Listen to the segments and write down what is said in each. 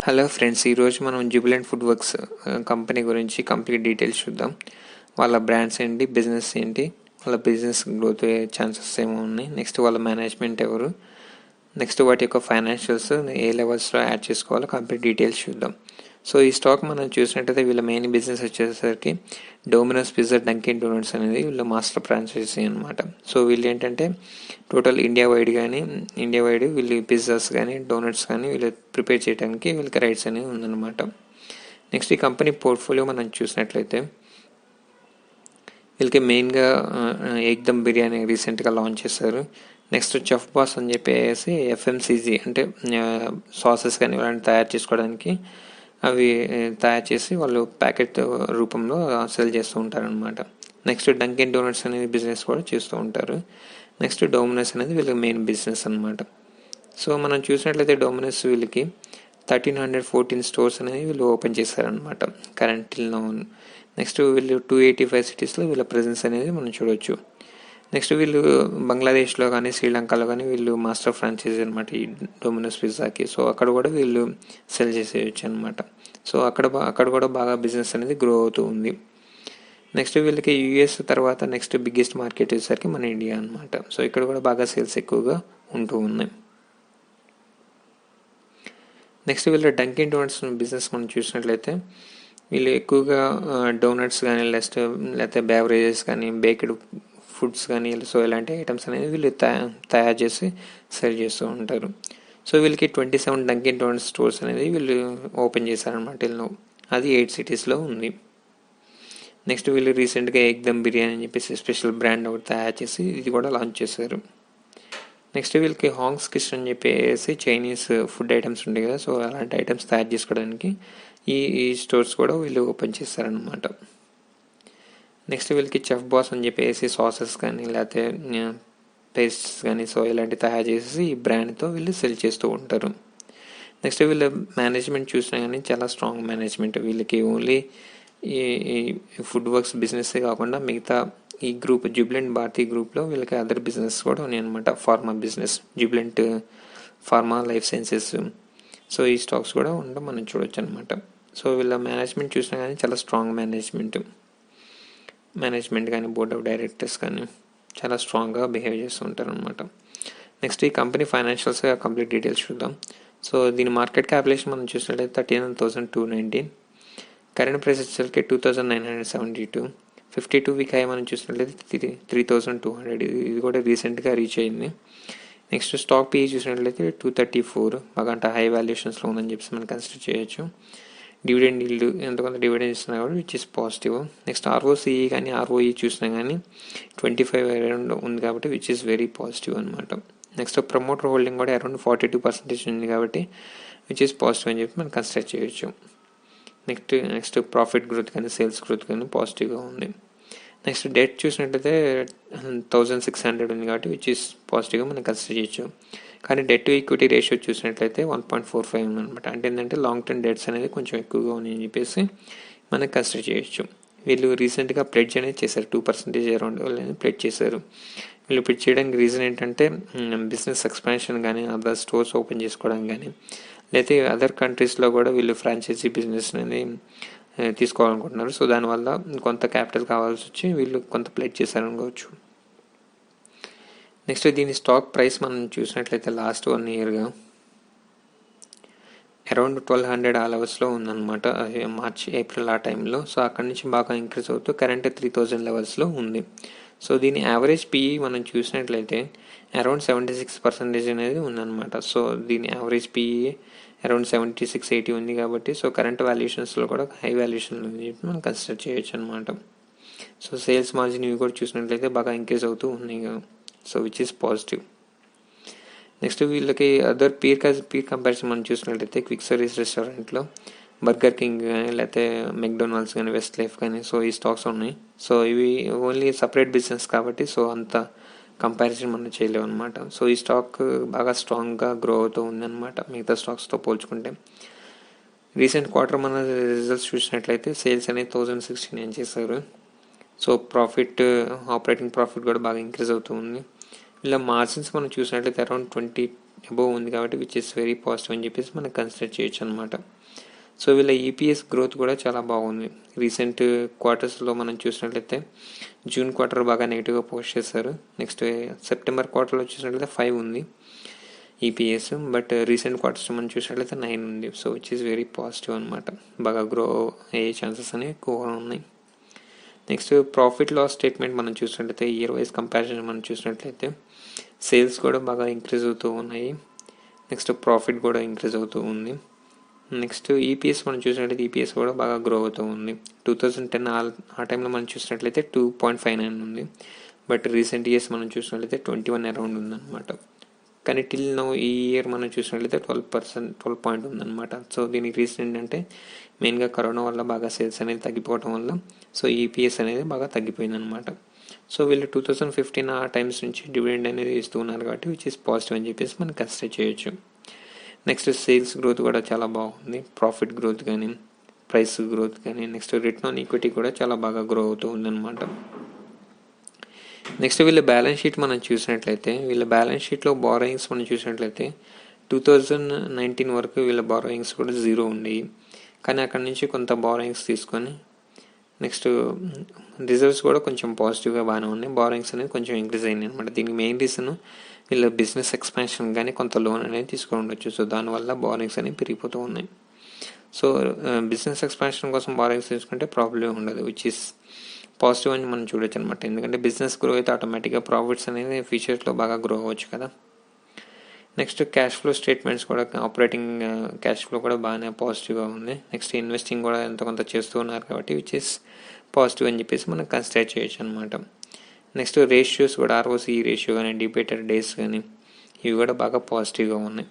Hello friends, ఈరోజు మనం Jubilant food works company గురించి కంప్లీట్ డీటెయిల్స్ చూద్దాం. వాళ్ళ బ్రాండ్స్ ఏంటి, బిజినెస్ ఏంటి, వాళ్ళ బిజినెస్ గ్రోత్ ఛాన్సెస్ ఏమో ఉన్నాయి, నెక్స్ట్ వాళ్ళ మేనేజ్మెంట్ ఎవరు, నెక్స్ట్ వాటి యొక్క ఫైనాన్షియల్స్ ఏ లెవెల్స్లో యాడ్ చేసుకోవాలో కంప్లీట్ డీటెయిల్స్ చూద్దాం. సో ఈ స్టాక్ మనం చూసినట్టయితే వీళ్ళ మెయిన్ బిజినెస్ వచ్చేసరికి డొమినోస్ పిజ్జా, డంకిన్ డోనట్స్ అనేది వీళ్ళ మాస్టర్ ఫ్రాంచైజీ అనమాట. సో వీళ్ళు ఏంటంటే టోటల్ ఇండియా వైడ్ వీళ్ళు పిజ్జాస్ కానీ డోనట్స్ కానీ వీళ్ళు ప్రిపేర్ చేయడానికి వీళ్ళకి రైట్స్ అనేవి ఉందన్నమాట. నెక్స్ట్ ఈ కంపెనీ పోర్ట్ఫోలియో మనం చూసినట్లయితే వీళ్ళకి మెయిన్గా ఎగ్దమ్ బిర్యానీ రీసెంట్గా లాంచ్ చేశారు. నెక్స్ట్ చెఫ్ బాస్ అని చెప్పేసి ఎఫ్ఎంసీజీ అంటే సాసెస్ కానీ ఇలాంటి తయారు చేసుకోవడానికి అవి తయారు చేసి వాళ్ళు ప్యాకెట్ రూపంలో సెల్ చేస్తూ ఉంటారనమాట. నెక్స్ట్ డంకిన్ డోనట్స్ అనేది బిజినెస్ కూడా చేస్తూ ఉంటారు. నెక్స్ట్ డొమినోస్ అనేది వీళ్ళకి మెయిన్ బిజినెస్ అనమాట. సో మనం చూసినట్లయితే డొమినోస్ వీళ్ళకి 1314 స్టోర్స్ అనేది వీళ్ళు ఓపెన్ చేశారనమాట కరెంట్ నౌ. నెక్స్ట్ వీళ్ళు 285 సిటీస్లో వీళ్ళ ప్రెజెన్స్ అనేది మనం చూడవచ్చు. నెక్స్ట్ వీళ్ళు బంగ్లాదేశ్లో కానీ శ్రీలంకలో కానీ వీళ్ళు మాస్టర్ ఫ్రాంచైజీ అనమాట ఈ డొమినోస్ పిజ్జాకి. సో అక్కడ కూడా వీళ్ళు సెల్ చేసేయచ్చు అనమాట. సో అక్కడ కూడా బాగా బిజినెస్ అనేది గ్రో అవుతూ ఉంది. నెక్స్ట్ వీళ్ళకి యూఎస్ తర్వాత నెక్స్ట్ బిగ్గెస్ట్ మార్కెట్ వచ్చేసరికి మన ఇండియా అనమాట. సో ఇక్కడ కూడా బాగా సేల్స్ ఎక్కువగా ఉంటూ ఉన్నాయి. నెక్స్ట్ వీళ్ళ డంకిన్ డోనట్స్ బిజినెస్ మనం చూసినట్లయితే వీళ్ళు ఎక్కువగా డోనట్స్ కానీ లేకపోతే బేవరేజెస్ కానీ బేక్డ్ ఫుడ్స్ కానీ సో ఇలాంటి ఐటమ్స్ అనేది వీళ్ళు తయారు చేసి సెల్ చేస్తూ ఉంటారు. సో వీళ్ళకి 27 డంకిన్ డోనట్స్ స్టోర్స్ అనేది వీళ్ళు ఓపెన్ చేశారనమాట. వీళ్ళు అది 8 సిటీస్లో ఉంది. నెక్స్ట్ వీళ్ళు రీసెంట్గా ఎగ్దమ్ బిర్యానీ అని చెప్పేసి స్పెషల్ బ్రాండ్ ఒకటి తయారు చేసి ఇది కూడా లాంచ్ చేశారు. నెక్స్ట్ వీళ్ళకి హాంగ్స్ కిచెన్ అని చెప్పేసి చైనీస్ ఫుడ్ ఐటమ్స్ ఉంటాయి కదా, సో అలాంటి ఐటమ్స్ తయారు చేసుకోవడానికి ఈ స్టోర్స్ కూడా వీళ్ళు ఓపెన్ చేస్తారనమాట. నెక్స్ట్ వీళ్ళకి చెఫ్ బాస్ అని చెప్పేసి సాసెస్ కానీ లేకపోతే పేస్ట్స్ కానీ సో ఇలాంటివి తయారు చేసి ఈ బ్రాండ్తో వీళ్ళు సెల్ చేస్తూ ఉంటారు. నెక్స్ట్ వీళ్ళ మేనేజ్మెంట్ చూసినా కానీ చాలా స్ట్రాంగ్ మేనేజ్మెంట్. వీళ్ళకి ఓన్లీ ఈ ఫుడ్ వర్క్స్ బిజినెస్సే కాకుండా మిగతా ఈ గ్రూప్ జుబిలెంట్ భారతీ గ్రూప్లో వీళ్ళకి అదర్ బిజినెస్ కూడా ఉన్నాయి అనమాట. Pharma business, Jubilant pharma, life sciences, so ఈ స్టాక్స్ కూడా ఉండడం మనం చూడొచ్చు అనమాట. సో వీళ్ళ మేనేజ్మెంట్ చూసినా కానీ చాలా స్ట్రాంగ్ మేనేజ్మెంట్ కానీ బోర్డ్ ఆఫ్ డైరెక్టర్స్ కానీ చాలా స్ట్రాంగ్గా బిహేవ్ చేస్తూ ఉంటారు అనమాట. నెక్స్ట్ ఈ కంపెనీ ఫైనాన్షియల్స్గా కంప్లీట్ డీటెయిల్స్ చూద్దాం. సో దీని మార్కెట్ క్యాపిటలైజేషన్ మనం చూసినట్లయితే 39,219, కరెంట్ ప్రైస్ వచ్చేసరికి 2,972, 52 వీక్ హై మనం చూసినట్లయితే 3,200, ఇది కూడా రీసెంట్గా రీచ్ అయింది. నెక్స్ట్ స్టాక్ పీఈ చూసినట్లయితే 234, బాగా అంటే హై వాల్యుయేషన్స్లో ఉందని చెప్పి మనం కన్సిడర్ చేయొచ్చు. డివిడెండ్ ఈల్డ్ ఎంతకొంత డివిడెండ్ ఇస్తున్నా కూడా which is positive. Next ROCE కానీ ఆర్ఓఈ చూసినా కానీ 25 అరౌండ్ ఉంది కాబట్టి విచ్ ఇస్ వెరీ పాజిటివ్ అనమాట. నెక్స్ట్ ప్రమోటర్ హోల్డింగ్ కూడా అరౌండ్ 42% ఉంది కాబట్టి విచ్ ఇస్ పాజిటివ్ అని చెప్పి మనం కన్సిడర్ చేయొచ్చు. నెక్స్ట్ ప్రాఫిట్ గ్రోత్ కానీ సేల్స్ గ్రోత్ కానీ పాజిటివ్గా ఉంది. నెక్స్ట్ డెట్ చూసినట్లయితే 1,600 ఉంది కాబట్టి విచ్ ఇస్ పాజిటివ్గా మనం కన్సిడర్ చేయొచ్చు. కానీ డెట్ టు ఈక్విటీ రేషియో చూసినట్లయితే 1.45 ఉందన్నమాట. అంటే ఏంటంటే లాంగ్ టర్మ్ డెట్స్ అనేది కొంచెం ఎక్కువగా ఉన్నాయని చెప్పేసి మనకి కన్సిడర్ చేయొచ్చు. వీళ్ళు రీసెంట్గా ప్లెడ్జ్ అనేది చేశారు, 2% అరౌండ్ ప్లెడ్జ్ చేశారు. వీళ్ళు ప్లెడ్జ్ చేయడానికి రీజన్ ఏంటంటే బిజినెస్ ఎక్స్పాన్షన్ కానీ అదర్ స్టోర్స్ ఓపెన్ చేసుకోవడానికి కానీ లేకపోతే అదర్ కంట్రీస్లో కూడా వీళ్ళు ఫ్రాంచైజీ బిజినెస్ అనేది తీసుకోవాలనుకుంటున్నారు. సో దానివల్ల కొంత క్యాపిటల్ కావాల్సి వచ్చి వీళ్ళు కొంత ప్లెడ్జ్ చేశారనుకోవచ్చు. నెక్స్ట్ దీని స్టాక్ ప్రైస్ మనం చూసినట్లయితే లాస్ట్ 1 ఇయర్గా అరౌండ్ 1,200 ఆ లెవెల్స్లో ఉందన్నమాట, మార్చ్ ఏప్రిల్ ఆ టైంలో. సో అక్కడి నుంచి బాగా ఇంక్రీజ్ అవుతూ కరెంట్ 3,000 లెవెల్స్లో ఉంది. సో దీని యావరేజ్ పీఈ మనం చూసినట్లయితే అరౌండ్ 76% అనేది ఉందన్నమాట. సో దీని యావరేజ్ పీఈ అరౌండ్ 76-80 ఉంది కాబట్టి సో కరెంట్ వాల్యుయేషన్స్లో కూడా హై వాల్యుయేషన్ ఉంది చెప్పి మనం కన్సిడర్ చేయొచ్చు అనమాట. సో సేల్స్ మార్జిన్ ఇవి కూడా చూసినట్లయితే బాగా ఇంక్రీజ్ అవుతూ ఉన్నాయి, so which is positive. Next వీళ్ళకి అదర్ పీర్ కంపారిజన్ మనం చూసినట్లయితే క్విక్ సర్వీస్ రెస్టారెంట్లో బర్గర్ కింగ్ కానీ లేకపోతే మెక్డొనాల్డ్స్ కానీ వెస్ట్ లైఫ్ కానీ సో ఈ స్టాక్స్ ఉన్నాయి. సో ఇవి ఓన్లీ సపరేట్ బిజినెస్ కాబట్టి సో అంత కంపారిజన్ మనం చేయలేము అనమాట. సో ఈ స్టాక్ బాగా స్ట్రాంగ్గా గ్రో అవుతూ ఉందన్నమాట మిగతా స్టాక్స్తో పోల్చుకుంటే. రీసెంట్ క్వార్టర్ మన రిజల్ట్స్ చూసినట్లయితే సేల్స్ అనేది 1,069 చేశారు. సో ఆపరేటింగ్ ప్రాఫిట్ కూడా బాగా ఇంక్రీజ్ అవుతూ ఉంది. ఇలా మార్జిన్స్ మనం చూసినట్లయితే అరౌండ్ అబోవ్ ఉంది కాబట్టి విచ్ ఇస్ వెరీ పాజిటివ్ అని చెప్పేసి మనం కన్సిడర్ చేయొచ్చు అనమాట. సో వీళ్ళ ఈపీఎస్ గ్రోత్ కూడా చాలా బాగుంది. రీసెంట్ క్వార్టర్స్లో మనం చూసినట్లయితే జూన్ క్వార్టర్ బాగా నెగిటివ్గా పోస్ట్ చేశారు. నెక్స్ట్ సెప్టెంబర్ క్వార్టర్లో చూసినట్లయితే 5 ఉంది ఈపీఎస్, బట్ రీసెంట్ క్వార్టర్స్ మనం చూసినట్లయితే 9 ఉంది. So which is very positive అనమాట. బాగా గ్రో అయ్యే ఛాన్సెస్ అనేవి ఎక్కువగా ఉన్నాయి. నెక్స్ట్ ప్రాఫిట్ లాస్ స్టేట్మెంట్ మనం చూసినట్లయితే ఇయర్ వైజ్ కంపారిజన్ మనం చూసినట్లయితే సేల్స్ కూడా బాగా ఇంక్రీజ్ అవుతూ ఉన్నాయి. నెక్స్ట్ ప్రాఫిట్ కూడా ఇంక్రీజ్ అవుతూ ఉంది. నెక్స్ట్ ఈపీఎస్ మనం చూసినట్లయితే ఈపీఎస్ కూడా బాగా గ్రో అవుతూ ఉంది. 2010 ఆ టైంలో మనం చూసినట్లయితే 2.59 ఉంది, బట్ రీసెంట్ ఇయర్స్ మనం చూసినట్లయితే 21 అరౌండ్ ఉందన్నమాట. కానీ టిల్ నో ఈ ఇయర్ మనం చూసినట్లయితే 12 పాయింట్ ఉందన్నమాట. సో దీనికి రీజన్ ఏంటంటే మెయిన్గా కరోనా వల్ల బాగా సేల్స్ అనేది తగ్గిపోవడం వల్ల సో ఈపీఎస్ అనేది బాగా తగ్గిపోయిందనమాట. సో వీళ్ళు 2015 ఆ టైమ్స్ నుంచి డివిడెండ్ అనేది ఇస్తూ ఉన్నారు కాబట్టి విచ్ ఇస్ పాజిటివ్ అని చెప్పేసి మనం కన్సిడర్ చేయొచ్చు. నెక్స్ట్ సేల్స్ గ్రోత్ కూడా చాలా బాగుంది. ప్రాఫిట్ గ్రోత్ కానీ ప్రైస్ గ్రోత్ కానీ నెక్స్ట్ రిటర్న్ ఆన్ ఈక్విటీ కూడా చాలా బాగా గ్రో అవుతూ ఉందన్నమాట. నెక్స్ట్ వీళ్ళ బ్యాలెన్స్ షీట్ మనం చూసినట్లయితే వీళ్ళ బ్యాలెన్స్ షీట్లో బారోయింగ్స్ మనం చూసినట్లయితే 2019 వరకు వీళ్ళ బారోయింగ్స్ కూడా 0 ఉండేవి. కానీ అక్కడ నుంచి కొంత బారోయింగ్స్ తీసుకొని నెక్స్ట్ రిజర్వ్స్ కూడా కొంచెం పాజిటివ్గా బాగానే ఉన్నాయి. బారోయింగ్స్ అనేది కొంచెం ఇంక్రీజ్ అయింది అనమాట. దీనికి మెయిన్ రీజన్ వీళ్ళ బిజినెస్ ఎక్స్పాన్షన్ కానీ కొంత లోన్ అనేది తీసుకొని ఉండొచ్చు. సో దానివల్ల బారోయింగ్స్ అనేవి పెరిగిపోతూ ఉన్నాయి. సో బిజినెస్ ఎక్స్పాన్షన్ కోసం బారోయింగ్స్ తీసుకుంటే ప్రాబ్లం ఉండదు, విచ్ ఇస్ పాజిటివ్ అని మనం చూడొచ్చు అనమాట. ఎందుకంటే బిజినెస్ గ్రో అయితే ఆటోమేటిక్గా ప్రాఫిట్స్ అనేది ఫ్యూచర్స్లో బాగా గ్రో అవ్వచ్చు కదా. నెక్స్ట్ క్యాష్ ఫ్లో స్టేట్మెంట్స్ కూడా ఆపరేటింగ్ క్యాష్ ఫ్లో కూడా బాగానే పాజిటివ్గా ఉంది. నెక్స్ట్ ఇన్వెస్టింగ్ కూడా ఎంత కొంత చేస్తూ ఉన్నారు కాబట్టి విచ్ ఇస్ పాజిటివ్ అని చెప్పేసి మనం కన్సిడర్ చేయొచ్చు అనమాట. నెక్స్ట్ రేషియోస్ కూడా ఆర్ఓసి రేషియో కానీ డిబేటర్ డేస్ కానీ ఇవి కూడా బాగా పాజిటివ్గా ఉన్నాయి.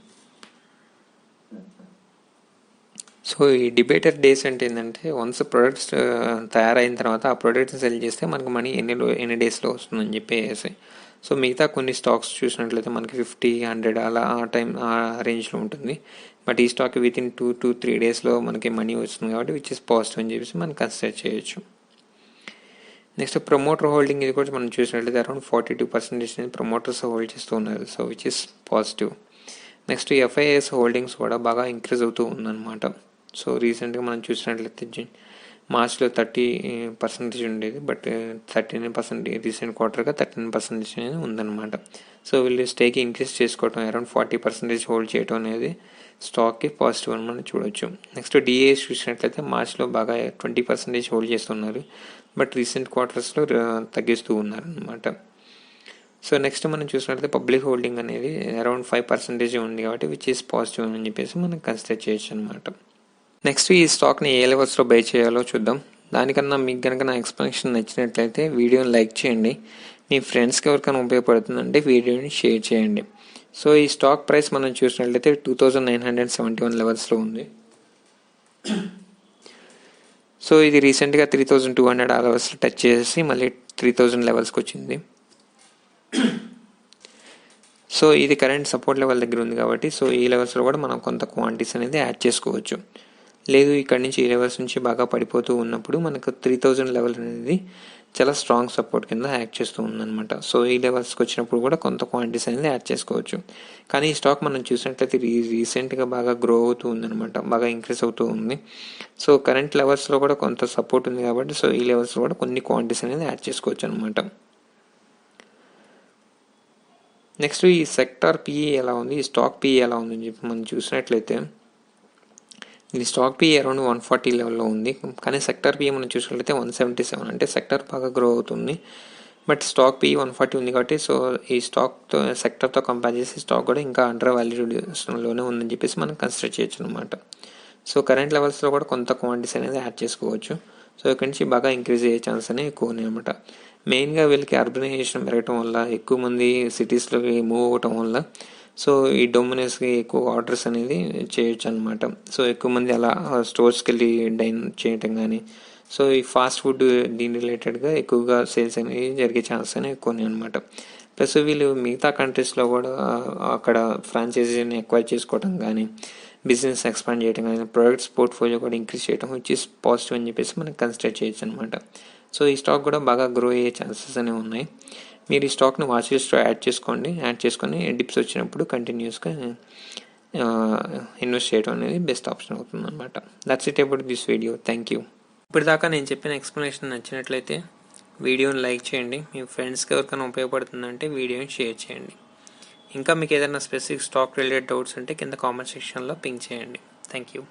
సో ఈ డిబేటర్ డేస్ అంటే ఏంటంటే వన్స్ ప్రొడక్ట్స్ తయారైన తర్వాత ఆ ప్రొడక్ట్ని సెల్ చేస్తే మనకు మనీ ఎన్ని డేస్లో వస్తుందని చెప్పేసి. సో మిగతా కొన్ని స్టాక్స్ చూసినట్లయితే మనకి 50, 100 అలా ఆ రేంజ్లో ఉంటుంది. బట్ ఈ స్టాక్ వితిన్ 2 to 3 డేస్లో మనకి మనీ వస్తుంది కాబట్టి విచ్ ఇస్ పాజిటివ్ అని చెప్పేసి మనం కన్సిడర్ చేయొచ్చు. నెక్స్ట్ ప్రమోటర్ హోల్డింగ్ ఇది కూడా మనం చూసినట్లయితే అరౌండ్ 42% ప్రమోటర్స్ హోల్డ్ చేస్తూ ఉన్నారు. So which is positive. Next FIS holdings కూడా బాగా ఇంక్రీజ్ అవుతూ ఉందన్నమాట. సో రీసెంట్గా మనం చూసినట్లయితే మార్చ్లో 30% ఉండేది, బట్ 39% రీసెంట్ క్వార్టర్గా 39% ఉందన్నమాట. సో వీళ్ళు స్టేక్ ఇంక్రీజ్ చేసుకోవడం అరౌండ్ 40% హోల్డ్ చేయడం అనేది స్టాక్కి పాజిటివ్ అని మనం చూడొచ్చు. నెక్స్ట్ డిఏఎస్ చూసినట్లయితే మార్చ్లో బాగా 20% హోల్డ్ చేస్తున్నారు, బట్ రీసెంట్ క్వార్టర్స్లో తగ్గిస్తూ ఉన్నారు అనమాట. సో నెక్స్ట్ మనం చూసినట్లయితే పబ్లిక్ హోల్డింగ్ అనేది అరౌండ్ 5% ఉంది కాబట్టి విచ్ ఈస్ పాజిటివ్ అని చెప్పేసి మనం కన్సిడర్ చేయొచ్చు అనమాట. నెక్స్ట్ ఈ స్టాక్ని ఏ లెవెల్స్లో బై చేయాలో చూద్దాం. దానికన్నా మీకు కనుక నా ఎక్స్ప్లెనేషన్ నచ్చినట్లయితే వీడియోని లైక్ చేయండి. మీ ఫ్రెండ్స్కి ఎవరికైనా ఉపయోగపడుతుందంటే వీడియోని షేర్ చేయండి. సో ఈ స్టాక్ ప్రైస్ మనం చూసినట్లయితే 2971 లెవెల్స్లో ఉంది. సో ఇది రీసెంట్గా 3200 ఆ లెవెల్స్లో టచ్ చేసి మళ్ళీ 3000 లెవెల్స్కి వచ్చింది. సో ఇది కరెంట్ సపోర్ట్ లెవెల్ దగ్గర ఉంది కాబట్టి సో ఈ లెవెల్స్లో కూడా మనం కొంత క్వాంటిటీస్ అనేది యాడ్ చేసుకోవచ్చు. లేదు ఇక్కడ నుంచి ఈ లెవెల్స్ నుంచి బాగా పడిపోతూ ఉన్నప్పుడు మనకు 3000 లెవెల్ అనేది చాలా స్ట్రాంగ్ సపోర్ట్ కింద యాక్ట్ చేస్తూ ఉందన్నమాట. సో ఈ లెవెల్స్కి వచ్చినప్పుడు కూడా కొంత క్వాంటిటీస్ అనేది యాడ్ చేసుకోవచ్చు. కానీ ఈ స్టాక్ మనం చూసినట్లయితే రీసెంట్గా బాగా గ్రో అవుతూ ఉందన్నమాట, బాగా ఇంక్రీజ్ అవుతూ ఉంది. సో కరెంట్ లెవెల్స్లో కూడా కొంత సపోర్ట్ ఉంది కాబట్టి సో ఈ లెవెల్స్లో కూడా కొన్ని క్వాంటిటీస్ అనేది యాడ్ చేసుకోవచ్చు అనమాట. నెక్స్ట్ ఈ సెక్టార్ పిఈ ఎలా ఉంది, ఈ స్టాక్ పిఈ ఎలా ఉందని చెప్పి మనం చూసినట్లయితే ఈ స్టాక్ పిఈ అరౌండ్ 140 లెవెల్లో ఉంది. కానీ సెక్టార్ పిఈ మనం చూసినట్లయితే 177, అంటే సెక్టార్ బాగా గ్రో అవుతుంది. బట్ స్టాక్ పిఈ 140 ఉంది కాబట్టి సో ఈ స్టాక్తో సెక్టర్తో కంపేర్ చేసి స్టాక్ కూడా ఇంకా అండర్ వాల్యూలోనే ఉందని చెప్పేసి మనం కన్సిడర్ చేయొచ్చు అనమాట. సో కరెంట్ లెవెల్స్లో కూడా కొంత క్వాంటిటీస్ అనేది యాడ్ చేసుకోవచ్చు. సో ఇక్కడి నుంచి బాగా ఇంక్రీజ్ అయ్యే ఛాన్స్ అనేవి ఎక్కువ ఉన్నాయి అనమాట. మెయిన్గా వీళ్ళకి అర్బనైజేషన్ పెరగటం వల్ల ఎక్కువ మంది సిటీస్లోకి మూవ్ అవ్వటం వల్ల సో ఈ డొమినోస్కి ఎక్కువ ఆర్డర్స్ అనేది చేయొచ్చు అనమాట. సో ఎక్కువ మంది అలా స్టోర్స్కి వెళ్ళి డైన్ చేయటం కానీ సో ఈ ఫాస్ట్ ఫుడ్ దీని రిలేటెడ్గా ఎక్కువగా సేల్స్ అనేవి జరిగే ఛాన్స్ అనేవి ఎక్కువ ఉన్నాయి అనమాట. ప్లస్ వీళ్ళు మిగతా కంట్రీస్లో కూడా అక్కడ ఫ్రాంచైజీని ఎక్వైర్ చేసుకోవటం కానీ బిజినెస్ ఎక్స్పాండ్ చేయడం కానీ ప్రొడక్ట్స్ పోర్ట్ఫోలియో కూడా ఇంక్రీజ్ చేయడం విచ్ ఇస్ పాజిటివ్ అని చెప్పేసి మనం కన్సిడర్ చేయొచ్చు అనమాట. సో ఈ స్టాక్ కూడా బాగా గ్రో అయ్యే ఛాన్సెస్ అనేవి ఉన్నాయి. మీరు ఈ స్టాక్ని వాచ్ లిస్ట్లో యాడ్ చేసుకొని డిప్స్ వచ్చినప్పుడు కంటిన్యూస్గా ఇన్వెస్ట్ చేయడం అనేది బెస్ట్ ఆప్షన్ అవుతుంది అనమాట. That's it about this video. Thank you. ఇప్పటిదాకా నేను చెప్పిన ఎక్స్ప్లెనేషన్ నచ్చినట్లయితే వీడియోని లైక్ చేయండి. మీ ఫ్రెండ్స్కి ఎవరికైనా ఉపయోగపడుతుందంటే వీడియోని షేర్ చేయండి. ఇంకా మీకు ఏదైనా స్పెసిఫిక్ స్టాక్ రిలేటెడ్ డౌట్స్ ఉంటే కింద కామెంట్ సెక్షన్లో పింక్ చేయండి. Thank you.